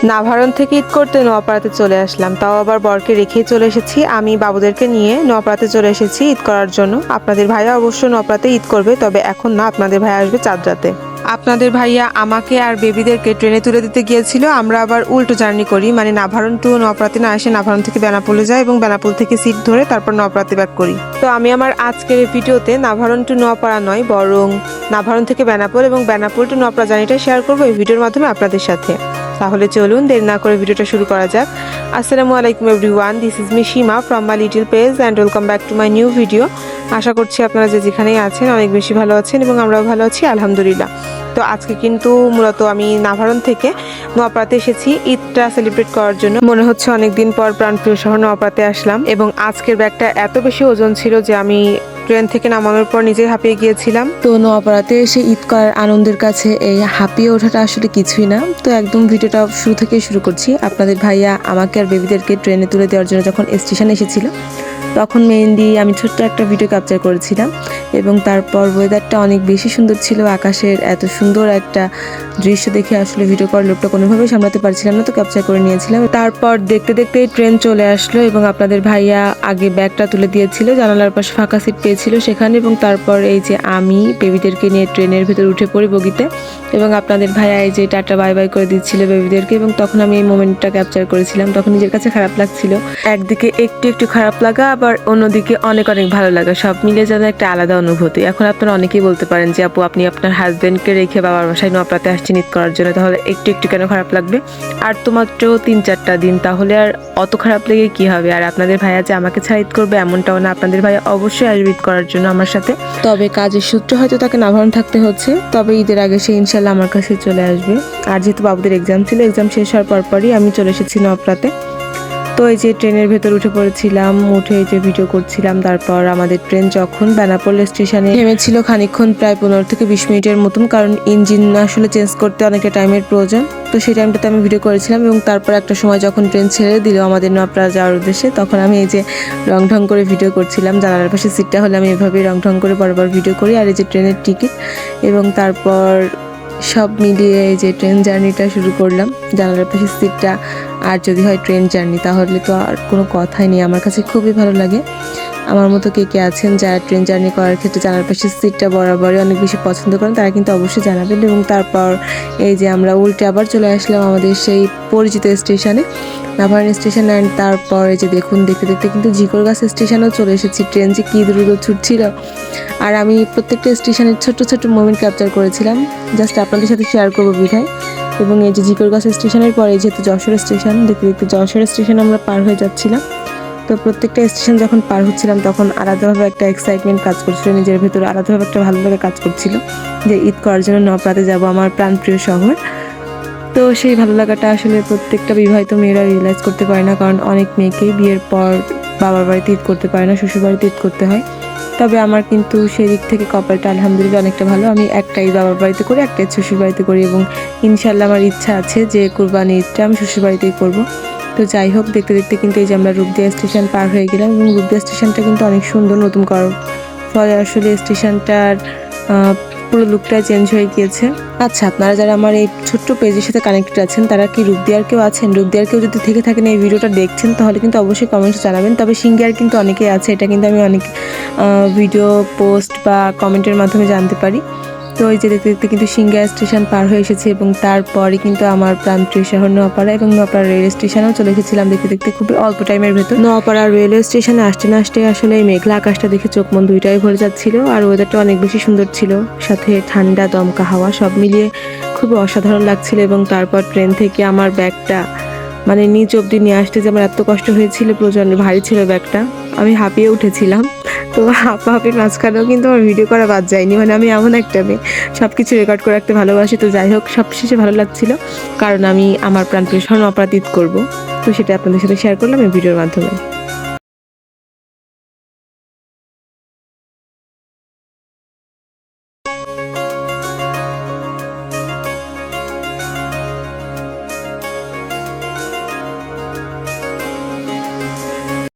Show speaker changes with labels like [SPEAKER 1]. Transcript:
[SPEAKER 1] নাভারণ থেকে ঈদ করতে নোয়াপাড়াতে চলে আসলাম, তাও আবার বরকে রেখেই চলে এসেছি। আমি বাবুদেরকে নিয়ে নোয়াপাড়াতে চলে এসেছি ঈদ করার জন্য। আপনাদের ভাইয়া অবশ্য নোয়াপাড়াতে ঈদ করবে, তবে এখন না, আপনাদের ভাইয়া আসবে চাঁদরাতে। আপনাদের ভাইয়া আমাকে আর বেবিদেরকে ট্রেনে তুলে দিতে গিয়েছিল। আমরা আবার উল্টো জার্নি করি, মানে নাভারণ টু নোয়াপাড়াতে না এসে নাভারণ থেকে বেনাপোলে যাই এবং বেনাপোল থেকে সিট ধরে তারপর নোয়াপাড়াতে ব্যাক করি। তো আমি আমার আজকের ভিডিওতে নাভারণ টু নোয়াপাড়া নয়, বরং নাভারণ থেকে বেনাপোল এবং বেনাপোল টু নোয়াপাড়া জার্নিটা শেয়ার করবো এই ভিডিওর মাধ্যমে আপনাদের সাথে। তাহলে চলুন দেরি না করে ভিডিওটা শুরু করা যাক। আসসালামু আলাইকুম everyone, this is me Seema from my little page and welcome back to my new video. আশা করছি আপনারা যে যেখানেই আছেন অনেক বেশি ভালো আছেন এবং আমরাও ভালো আছি আলহামদুলিল্লাহ। তো আজকে কিন্তু মূলত আমি নাভারণ থেকে নোয়াপাড়াতে এসেছি ঈদটা সেলিব্রেট করার জন্য। মনে হচ্ছে অনেকদিন পর প্রাণপ্রিয় শহর নোয়াপাড়াতে আসলাম এবং আজকের ব্যাগটা এত বেশি ওজন ছিল যে আমি ট্রেন থেকে নামানোর পর নিজেই হাঁপিয়ে গিয়েছিলাম। তো নোয়াপাড়াতে এসে ঈদ করার আনন্দের কাছে এই হাঁপিয়ে ওঠাটা আসলে কিছুই না। তো একদম ভিডিওটা শুরু থেকে শুরু করছি। আপনাদের ভাইয়া আমাকে আর বেবিদেরকে ট্রেনে তুলে দেওয়ার জন্য যখন স্টেশনে এসেছিল, তখন মেইনলি আমি ছোট্ট একটা ভিডিও ক্যাপচার করেছিলাম এবং তারপর ওয়েদারটা অনেক বেশি সুন্দর ছিল। আকাশের এত সুন্দর একটা দৃশ্য দেখে আসলে ভিডিও করার লোকটা কোনোভাবেই সামলাতে পারছিলাম না, তো ক্যাপচার করে নিয়েছিলাম। তারপর দেখতে দেখতে ট্রেন চলে আসলো এবং আপনাদের ভাইয়া আগে ব্যাগটা তুলে দিয়েছিল, জানালার পাশে ফাঁকা সিট পেয়েছিল সেখানে, এবং তারপর এই যে আমি বেবিদেরকে নিয়ে ট্রেনের ভিতর উঠে পড়ি বগিতে এবং আপনাদের ভাইয়া এই যে টাটা বাই বাই করে দিচ্ছিল বেবিদেরকে, এবং তখন আমি এই মোমেন্টটা ক্যাপচার করেছিলাম। তখন নিজের কাছে খারাপ লাগছিল, একদিকে একটু একটু খারাপ লাগা, আবার অন্যদিকে অনেক অনেক ভালো লাগা, সব মিলে যেন একটা আলাদা অনুভূতি। এখন আপনারা অনেকেই বলতে পারেন যে আপু আপনি আপনার হাজবেন্ডকে রেখে বাবার বাসায় নোয়াপাড়াতে আসছেন ঈদ করার জন্য, তাহলে একটু একটু কেন খারাপ লাগবে? আর তো মাত্র 3-4টা দিন, তাহলে আর অত খারাপ লেগে কি হবে? আর আপনাদের ভাইয়া যে আমাকে ছাড়া ঈদ করবে এমনটাও না, আপনাদের ভাইয়া অবশ্যই আসবে ঈদ করার জন্য আমার সাথে। তবে কাজের সূত্রে হয়তো তাকে নাভারণ থাকতে হচ্ছে, তবে ঈদের আগে সে ইনশাল্লাহ আমার কাছে চলে আসবে। আর যেহেতু বাবুদের এক্সাম ছিল, এক্সাম শেষ হওয়ার পরপরই আমি চলে এসেছি নোয়াপাড়াতে। তো এই যে ট্রেনের ভেতর উঠে পড়েছিলাম, উঠে এই যে ভিডিও করছিলাম। তারপর আমাদের ট্রেন যখন বেনাপোল স্টেশনে থেমেছিল খানিকক্ষণ, প্রায় 15 থেকে 20 মিনিটের মতন, কারণ ইঞ্জিন আসলে চেঞ্জ করতে অনেকটা টাইমের প্রয়োজন। তো সেই টাইমটাতে আমি ভিডিও করেছিলাম এবং তারপর একটা সময় যখন ট্রেন ছেড়ে দিল আমাদের নোয়াপাড়া যাওয়ার উদ্দেশ্যে, তখন আমি এই যে রং ঢং করে ভিডিও করছিলাম। জানালার পাশে সিটটা হলে আমি এভাবেই রং ঢং করে বরাবর ভিডিও করি। আর এই যে ট্রেনের টিকিট এবং তারপর সব মিলিয়ে এই যে ট্রেন জার্নিটা শুরু করলাম। জানালার পাশে সিটটা, আর যদি হয় ট্রেন জার্নি, তাহলে তো আর কোনো কথাই নেই। আমার কাছে খুবই ভালো লাগে। আমার মতো কে কে আছেন যারা ট্রেন জার্নি করার ক্ষেত্রে জানালার পাশে সিটটা বরাবরই অনেক বেশি পছন্দ করেন, তারা কিন্তু অবশ্যই জানাবেন। এবং তারপর এই যে আমরা উল্টে আবার চলে আসলাম আমাদের সেই পরিচিত স্টেশনে, নাভারণ স্টেশন। অ্যান্ড তারপর এই যে দেখুন, দেখতে দেখতে কিন্তু ঝিকরগাছ স্টেশনেও চলে এসেছি। ট্রেন যে কী দ্রুত ছুটছিল, আর আমি প্রত্যেকটা স্টেশনের ছোট্ট ছোট্ট মোমেন্ট ক্যাপচার করেছিলাম, জাস্ট আপনাদের সাথে শেয়ার করবো বিধায়। এবং এই যে ঝিকরগাছ স্টেশনের পরে যেহেতু যশোর স্টেশন, দেখতে দেখতে যশোর স্টেশন আমরা পার হয়ে যাচ্ছিলাম। তো প্রত্যেকটা স্টেশন যখন পার হচ্ছিলাম তখন আলাদাভাবে একটা এক্সাইটমেন্ট কাজ করছিল নিজের ভেতরে, আলাদাভাবে একটা ভালো লাগা কাজ করছিল যে ঈদ করার জন্য নোয়াপাড়াতে যাব, আমার প্রাণপ্রিয় শহর। তো সেই ভালো লাগাটা আসলে প্রত্যেকটা বিবাহিত মেয়েরা রিয়েলাইজ করতে পারে না, কারণ অনেক মেয়েকেই বিয়ের পর বাবার বাড়িতে ঈদ করতে পারে না, শ্বশুর বাড়িতে ঈদ করতে হয়। তবে আমার কিন্তু সেই দিক থেকে কপালটা আলহামদুলিল্লাহ অনেকটা ভালো। আমি একটাই বাবার বাড়িতে করি, একটাই শ্বশুর বাড়িতে করি, এবং ইনশাল্লাহ আমার ইচ্ছা আছে যে কুরবানি ঈদটা আমি শ্বশুর বাড়িতেই করবো। তো যাই হোক, দেখতে দেখতে কিন্তু এই যে আমরা রূপদিয়া স্টেশন পার হয়ে গেলাম, এবং রূপদিয়া স্টেশনটা কিন্তু অনেক সুন্দর, নতুন করার ফলে আসলে স্টেশনটার পুরো লুকটা চেঞ্জ হয়ে গিয়েছে। আচ্ছা, আপনারা যারা আমার এই ছোট্ট পেজের সাথে কানেক্টেড আছেন, তারা কি রূপদিয়ার কেউ আছেন? রূপদিয়ার কেউ যদি থেকে থাকেন, এই ভিডিওটা দেখছেন, তাহলে কিন্তু অবশ্যই কমেন্টে জানাবেন। তবে সিঙ্গিয়ার কিন্তু অনেকেই আছে, এটা কিন্তু আমি অনেক ভিডিও পোস্ট বা কমেন্টের মাধ্যমে জানতে পারি। তো এই যে দেখতে দেখতে কিন্তু সিঙ্গিয়া স্টেশন পার হয়ে এসেছে এবং তারপরে কিন্তু আমার প্রাণপ্রিয় শহর নোয়াপাড়া, এবং নোয়াপাড়া রেলওয়ে স্টেশনেও চলে এসেছিলাম দেখতে দেখতে খুবই অল্প টাইমের ভেতর। নোয়াপাড়া রেলওয়ে স্টেশনে আসতে না আসতে আসলে এই মেঘলা আকাশটা দেখে চোখ মন দুইটাই ভরে যাচ্ছিল, আর ওয়েদারটা অনেক বেশি সুন্দর ছিল, সাথে ঠান্ডা দমকা হাওয়া, সব মিলিয়ে খুবই অসাধারণ লাগছিল। এবং তারপর ট্রেন থেকে আমার ব্যাগটা মানে নিচ অব্দি নিয়ে আসতে যে আমার এত কষ্ট হয়েছিল, প্রচণ্ড ভারী ছিল ব্যাগটা, আমি হাঁপিয়ে উঠেছিলাম। তো হাঁপাহাঁপির মাঝখানেও কিন্তু আমার ভিডিও করা বাদ যায়নি, মানে আমি এমন একটা মেয়ে সব কিছু রেকর্ড করে রাখতে ভালোবাসি। তো যাই হোক, সবশেষে ভালো লাগছিল, কারণ আমি আমার প্রাণপ্রিয় শহর নোয়াপাড়াতে ঈদ করবো, তো সেটা আপনাদের সাথে শেয়ার করলাম এই ভিডিওর মাধ্যমে।